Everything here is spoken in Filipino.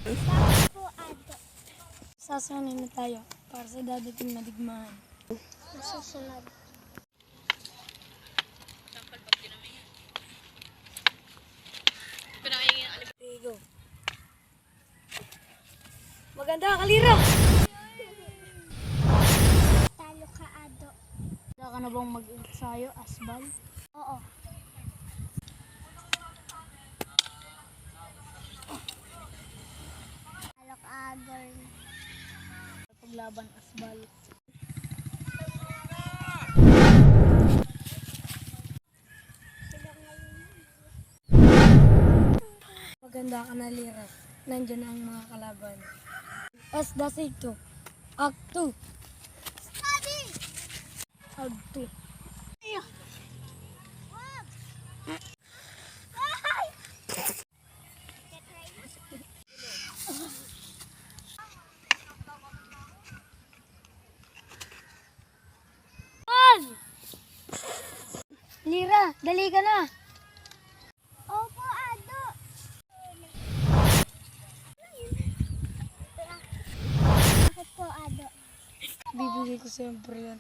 Bakit po, Ado? Sasanay na tayo para sa dadating na digmaan. Masusunod. Go. Maganda, kalira! Talo ka, Ado. Wala ka na bang mag-ensayo, Asbal? Oo. Talo ka, Agor. Paglaban, Asbal. Maganda ka na, Lira. Nandiyan ang mga kalaban. S-2. Act 2. Study! Act 2. Wag! Ay! Lira, dali ka na. Opo, Ado. Bakit po, Ado? Bibigay ko siyempre yan.